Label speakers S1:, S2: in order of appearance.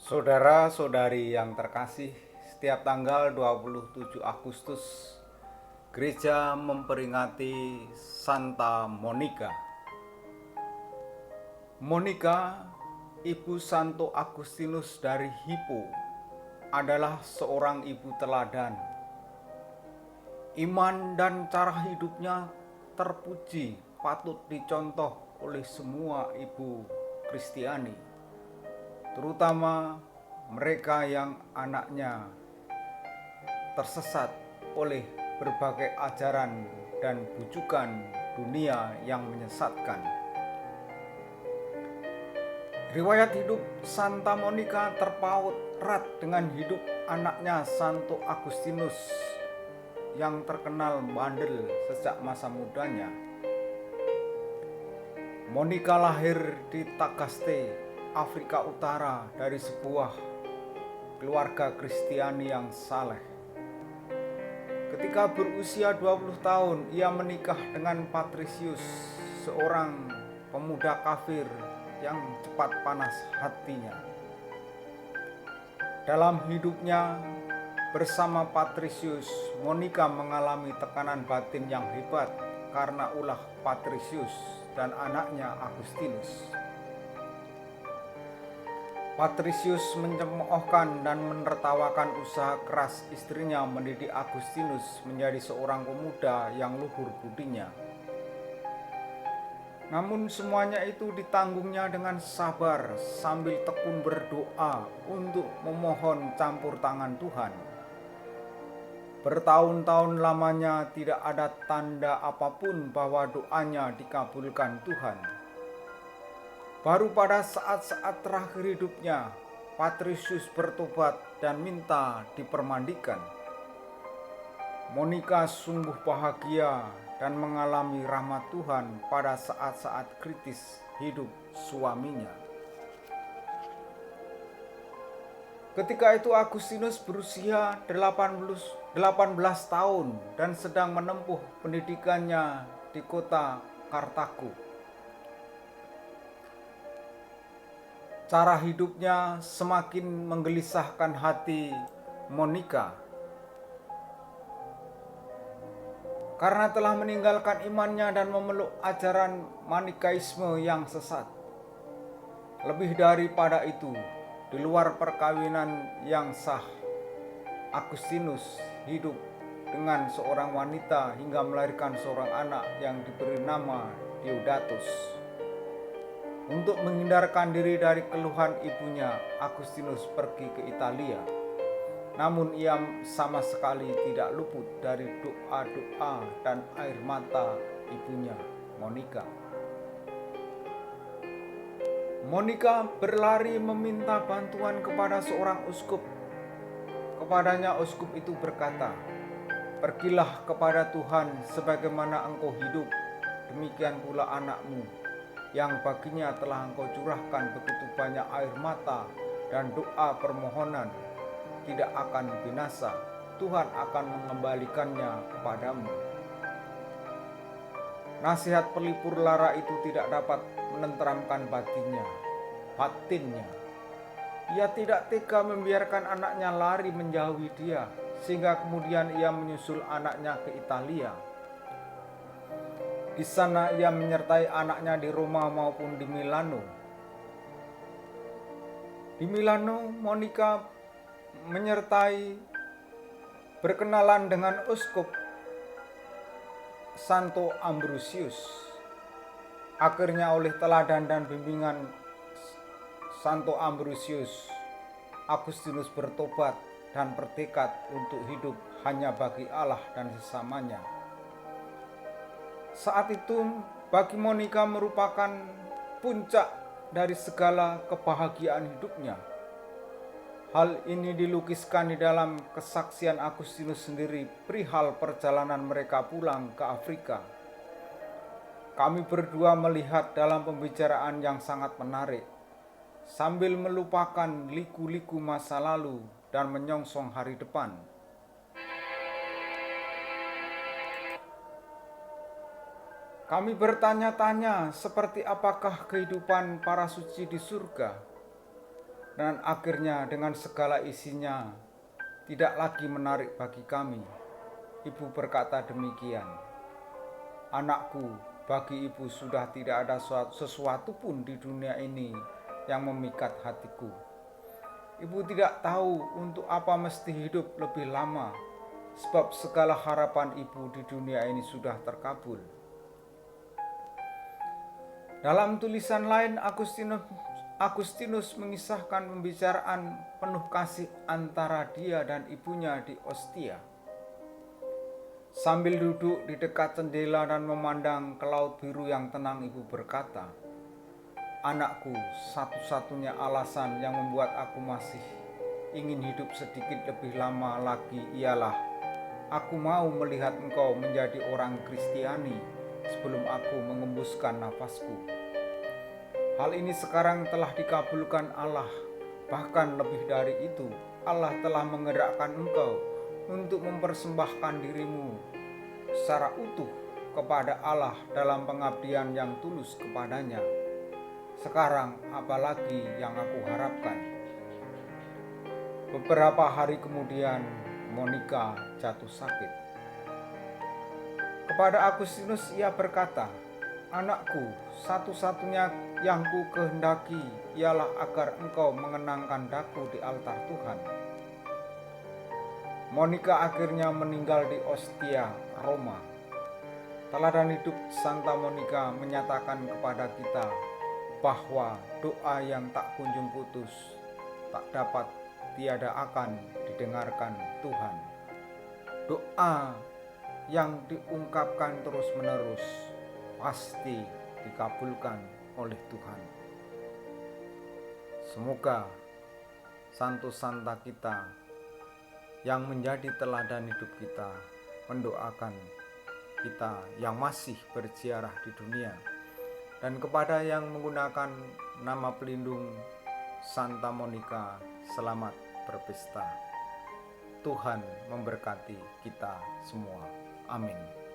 S1: Saudara-saudari yang terkasih, setiap tanggal 27 Agustus gereja memperingati Santa Monica. Monica, ibu Santo Agustinus dari Hippo, adalah seorang ibu teladan. Iman dan cara hidupnya terpuji, patut dicontoh oleh semua ibu Kristiani, terutama mereka yang anaknya tersesat oleh berbagai ajaran dan bujukan dunia yang menyesatkan. Riwayat hidup Santa Monica terpaut erat dengan hidup anaknya Santo Agustinus yang terkenal bandel sejak masa mudanya. Monica lahir di Tagaste, Afrika Utara dari sebuah keluarga Kristiani yang saleh. Ketika berusia 20 tahun, ia menikah dengan Patricius, seorang pemuda kafir yang cepat panas hatinya. Dalam hidupnya bersama Patricius, Monica mengalami tekanan batin yang hebat karena ulah Patricius dan anaknya Agustinus. Patricius mencemoohkan dan menertawakan usaha keras istrinya mendidik Agustinus menjadi seorang pemuda yang luhur budinya. Namun semuanya itu ditanggungnya dengan sabar sambil tekun berdoa untuk memohon campur tangan Tuhan. Bertahun-tahun lamanya tidak ada tanda apapun bahwa doanya dikabulkan Tuhan. Baru pada saat-saat terakhir hidupnya, Patricius bertobat dan minta dipermandikan. Monica sungguh bahagia dan mengalami rahmat Tuhan pada saat-saat kritis hidup suaminya. Ketika itu Agustinus berusia 18 tahun dan sedang menempuh pendidikannya di kota Kartago. Cara hidupnya semakin menggelisahkan hati Monica karena telah meninggalkan imannya dan memeluk ajaran Manikaisme yang sesat. Lebih daripada itu, di luar perkawinan yang sah, Agustinus hidup dengan seorang wanita hingga melahirkan seorang anak yang diberi nama Deodatus. Untuk menghindarkan diri dari keluhan ibunya, Agustinus pergi ke Italia. Namun ia sama sekali tidak luput dari doa-doa dan air mata ibunya, Monica. Monica berlari meminta bantuan kepada seorang uskup. Kepadanya uskup itu berkata, "Pergilah kepada Tuhan sebagaimana engkau hidup, demikian pula anakmu, yang baginya telah engkau curahkan begitu banyak air mata dan doa permohonan, tidak akan binasa. Tuhan akan mengembalikannya kepadamu." Nasihat pelipur lara itu tidak dapat menenteramkan batinnya. Ia tidak tega membiarkan anaknya lari menjauhi dia, sehingga kemudian ia menyusul anaknya ke Italia. Di sana ia menyertai anaknya di Roma maupun di Milano. Di Milano, Monica menyertai berkenalan dengan uskup Santo Ambrosius. Akhirnya oleh teladan dan bimbingan Santo Ambrosius, Agustinus bertobat dan bertekad untuk hidup hanya bagi Allah dan sesamanya. Saat itu bagi Monica merupakan puncak dari segala kebahagiaan hidupnya. Hal ini dilukiskan di dalam kesaksian Agustinus sendiri perihal perjalanan mereka pulang ke Afrika. Kami berdua melihat dalam pembicaraan yang sangat menarik, sambil melupakan liku-liku masa lalu dan menyongsong hari depan. Kami bertanya-tanya seperti apakah kehidupan para suci di surga. dan akhirnya dengan segala isinya tidak lagi menarik bagi kami. Ibu berkata demikian. Anakku, bagi ibu sudah tidak ada sesuatu pun di dunia ini yang memikat hatiku. Ibu tidak tahu untuk apa mesti hidup lebih lama, sebab segala harapan ibu di dunia ini sudah terkabul. Dalam tulisan lain, Agustinus mengisahkan pembicaraan penuh kasih antara dia dan ibunya di Ostia. Sambil duduk di dekat jendela dan memandang ke laut biru yang tenang, ibu berkata, "Anakku, satu-satunya alasan yang membuat aku masih ingin hidup sedikit lebih lama lagi ialah aku mau melihat engkau menjadi orang Kristiani sebelum aku mengembuskan nafasku. Hal ini sekarang telah dikabulkan Allah. Bahkan lebih dari itu, Allah telah menggerakkan engkau untuk mempersembahkan dirimu secara utuh kepada Allah dalam pengabdian yang tulus kepadanya. Sekarang apalagi yang aku harapkan?" Beberapa hari kemudian, Monica jatuh sakit. Kepada Agustinus ia berkata, "Anakku, satu-satunya yang ku kehendaki ialah agar engkau mengenangkan daku di altar Tuhan." Monica akhirnya meninggal di Ostia, Roma. Teladan hidup Santa Monica menyatakan kepada kita bahwa doa yang tak kunjung putus tak dapat tiada akan didengarkan Tuhan. Doa yang diungkapkan terus-menerus pasti dikabulkan oleh Tuhan. Semoga santo-santa kita yang menjadi teladan hidup kita mendoakan kita yang masih berziarah di dunia, dan kepada yang menggunakan nama pelindung Santa Monica, selamat berpesta. Tuhan memberkati kita semua. Amin.